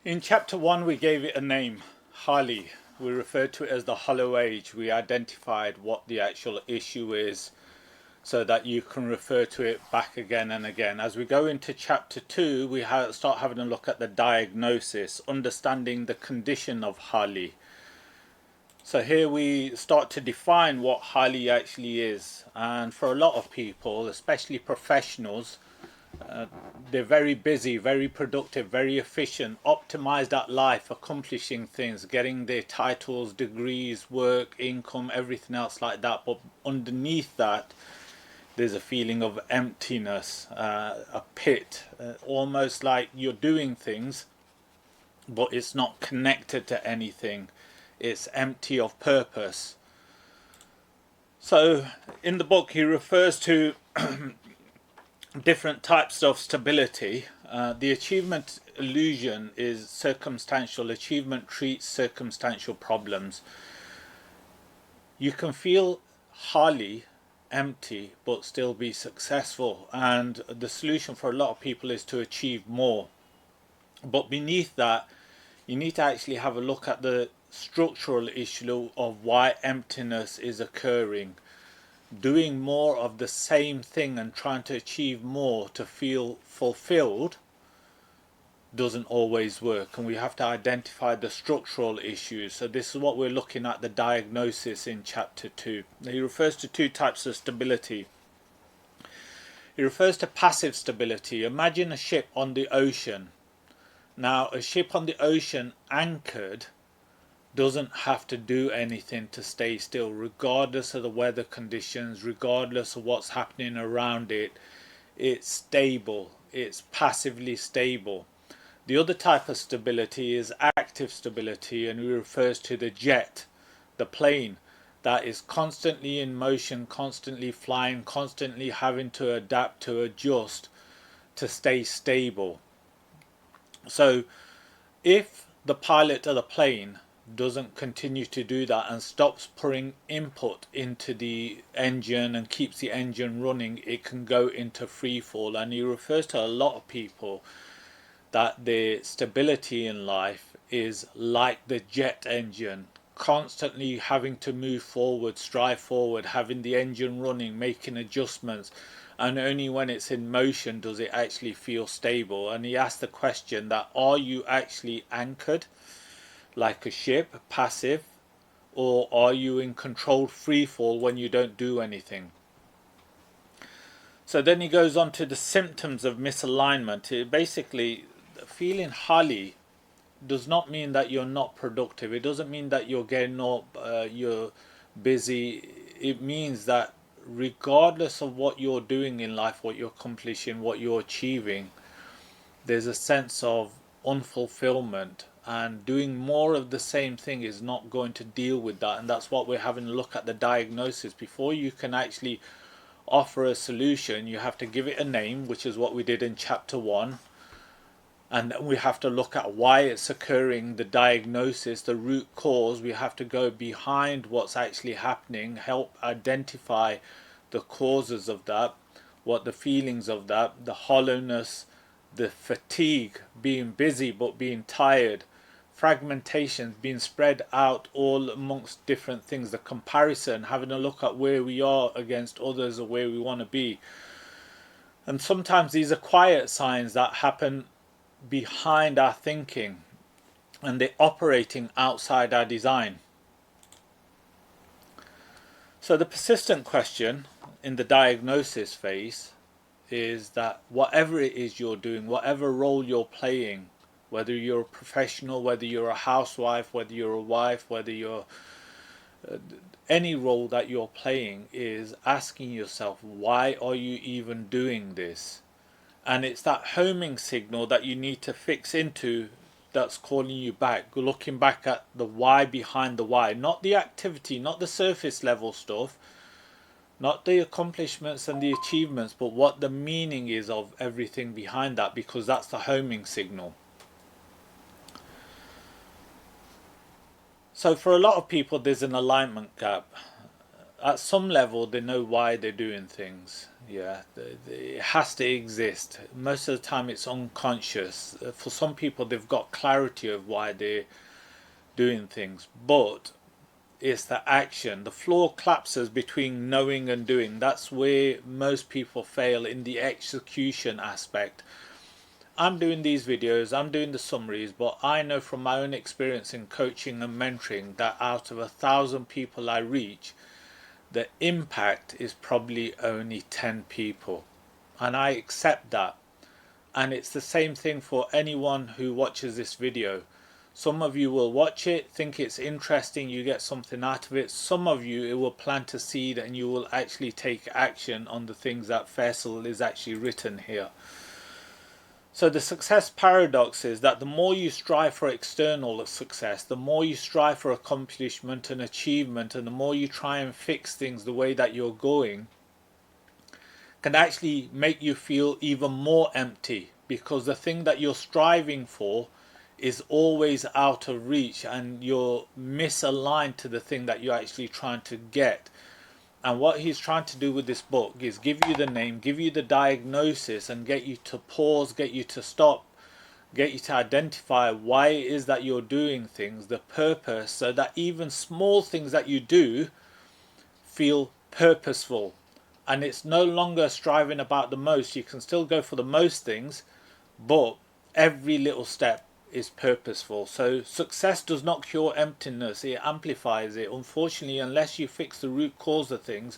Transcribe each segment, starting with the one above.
In chapter 1 we gave it a name, Hali. We referred to it as the hollow age. We identified what the actual issue is so that you can refer to it back again and again. As we go into chapter 2 we start having a look at the diagnosis, understanding the condition of Hali. So here we start to define what Hali actually is, and for a lot of people, especially professionals, they're very busy, very productive, very efficient, optimized at life, accomplishing things, getting their titles, degrees, work, income, everything else like that. But underneath that, there's a feeling of emptiness, a pit, almost like you're doing things, but it's not connected to anything. It's empty of purpose. So in the book he refers to different types of stability. The achievement illusion is circumstantial. Achievement treats circumstantial problems. You can feel Hali, empty, but still be successful, and the solution for a lot of people is to achieve more. But beneath that, you need to actually have a look at the structural issue of why emptiness is occurring. Doing more of the same thing and trying to achieve more to feel fulfilled doesn't always work, and we have to identify the structural issues. So this is what we're looking at, the diagnosis, in chapter 2. He refers to two types of stability. He refers to passive stability. Imagine a ship on the ocean. Now, a ship on the ocean anchored doesn't have to do anything to stay still, regardless of the weather conditions, regardless of what's happening around it. It's stable, it's passively stable. The other type of stability is active stability, and it refers to the jet, the plane, that is constantly in motion, constantly flying, constantly having to adapt, to adjust, to stay stable. So if the pilot of the plane doesn't continue to do that and stops putting input into the engine and keeps the engine running, it can go into free fall. And he refers to a lot of people that their stability in life is like the jet engine, constantly having to move forward, strive forward, having the engine running, making adjustments, and only when it's in motion does it actually feel stable. And he asked the question that, are you actually anchored like a ship, passive, or are you in controlled free fall when you don't do anything? So then he goes on to the symptoms of misalignment. Basically, feeling Hali does not mean that you're not productive. It doesn't mean that you're getting up, you're busy. It means that regardless of what you're doing in life, what you're accomplishing, what you're achieving, there's a sense of unfulfillment, and doing more of the same thing is not going to deal with that. And that's what we're having a look at, the diagnosis. Before you can actually offer a solution, you have to give it a name, which is what we did in chapter 1. And then we have to look at why it's occurring, the diagnosis, the root cause. We have to go behind what's actually happening, help identify the causes of that, what the feelings of that, the hollowness, the fatigue, being busy but being tired, fragmentation, being spread out all amongst different things, the comparison, having a look at where we are against others or where we want to be. And sometimes these are quiet signs that happen behind our thinking, and they're operating outside our design. So the persistent question in the diagnosis phase is that whatever it is you're doing, whatever role you're playing, whether you're a professional, whether you're a housewife, whether you're a wife, whether you're any role that you're playing, is asking yourself, why are you even doing this? And it's that homing signal that you need to fix into that's calling you back, looking back at the why behind the why, not the activity, not the surface level stuff, not the accomplishments and the achievements, but what the meaning is of everything behind that, because that's the homing signal. So for a lot of people there's an alignment gap. at some level they know why they're doing things. Yeah, it has to exist. Most of the time it's unconscious. For some people they've got clarity of why they're doing things, but it's the action. The floor collapses between knowing and doing. That's where most people fail, in the execution aspect. I'm doing these videos, I'm doing the summaries, but I know from my own experience in coaching and mentoring that out of 1,000 people I reach, the impact is probably only 10 people. And I accept that. And it's the same thing for anyone who watches this video. Some of you will watch it, think it's interesting, you get something out of it. Some of you, it will plant a seed and you will actually take action on the things that Faisal is actually written here. So the success paradox is that the more you strive for external success, the more you strive for accomplishment and achievement, and the more you try and fix things the way that you're going, can actually make you feel even more empty, because the thing that you're striving for is always out of reach and you're misaligned to the thing that you're actually trying to get. And what he's trying to do with this book is give you the name, give you the diagnosis, and get you to pause, get you to stop, get you to identify why it is that you're doing things, the purpose, so that even small things that you do feel purposeful. And it's no longer striving about the most. You can still go for the most things, but every little step is purposeful. So success does not cure emptiness, it amplifies it. Unfortunately, unless you fix the root cause of things,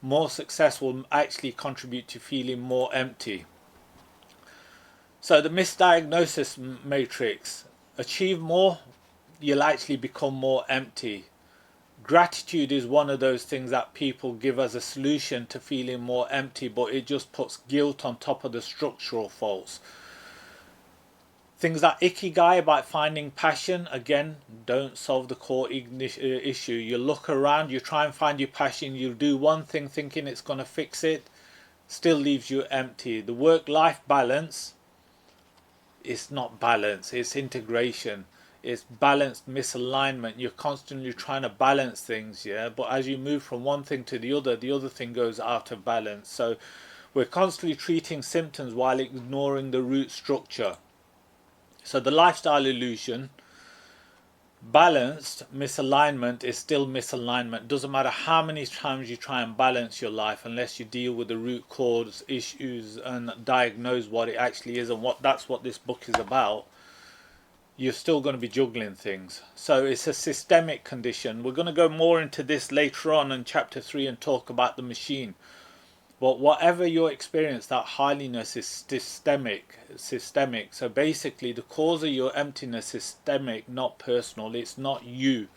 more success will actually contribute to feeling more empty. So the misdiagnosis matrix: achieve more, you'll actually become more empty. Gratitude is one of those things that people give as a solution to feeling more empty, but it just puts guilt on top of the structural faults. Things like ikigai, about finding passion, again, don't solve the core issue. You look around, you try and find your passion, you do one thing thinking it's going to fix it, still leaves you empty. The work-life balance is not balance, it's integration. It's balanced misalignment. You're constantly trying to balance things, yeah, but as you move from one thing to the other thing goes out of balance. So we're constantly treating symptoms while ignoring the root structure. So the lifestyle illusion: balanced misalignment is still misalignment. Doesn't matter how many times you try and balance your life, unless you deal with the root cause issues and diagnose what it actually is, and that's what this book is about, you're still going to be juggling things. So it's a systemic condition. We're going to go more into this later on in chapter 3 and talk about the machine. But whatever your experience, that highliness is systemic. So basically the cause of your emptiness is systemic, not personal. It's not you.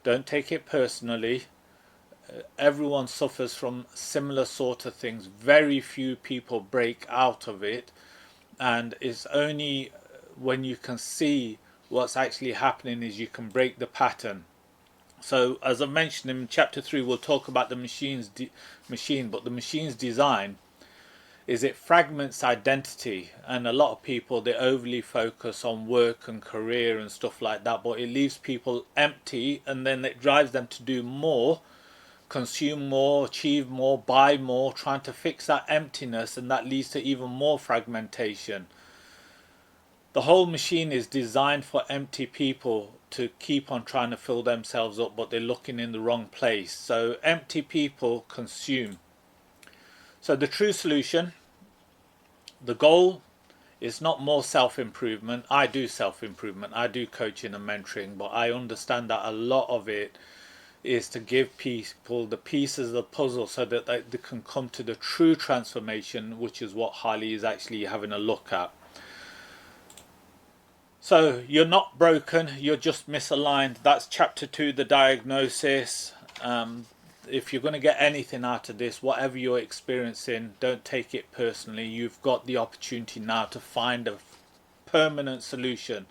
Don't take it personally. Everyone suffers from similar sort of things. Very few people break out of it. And it's only when you can see what's actually happening is you can break the pattern. So as I mentioned in chapter 3, we'll talk about the machine, but the machine's design is it fragments identity, and a lot of people, they overly focus on work and career and stuff like that, but it leaves people empty, and then it drives them to do more, consume more, achieve more, buy more, trying to fix that emptiness, and that leads to even more fragmentation. The whole machine is designed for empty people to keep on trying to fill themselves up, but they're looking in the wrong place. So empty people consume. So the true solution, the goal, is not more self-improvement. I do self-improvement, I do coaching and mentoring, but I understand that a lot of it is to give people the pieces of the puzzle so that they can come to the true transformation, which is what Harley is actually having a look at. So you're not broken, you're just misaligned. That's chapter 2, the diagnosis. If you're going to get anything out of this, whatever you're experiencing, don't take it personally. You've got the opportunity now to find a permanent solution.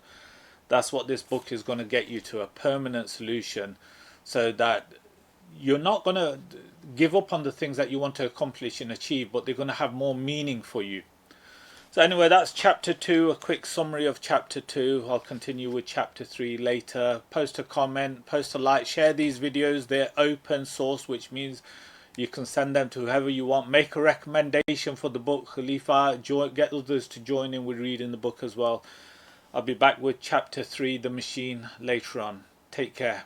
That's what this book is going to get you to, a permanent solution, so that you're not going to give up on the things that you want to accomplish and achieve, but they're going to have more meaning for you. So anyway, that's chapter 2, a quick summary of chapter 2. I'll continue with chapter 3 later. Post a comment, post a like, share these videos. They're open source, which means you can send them to whoever you want. Make a recommendation for the book, Khalyfa. Get others to join in with reading the book as well. I'll be back with chapter 3, The Machine, later on. Take care.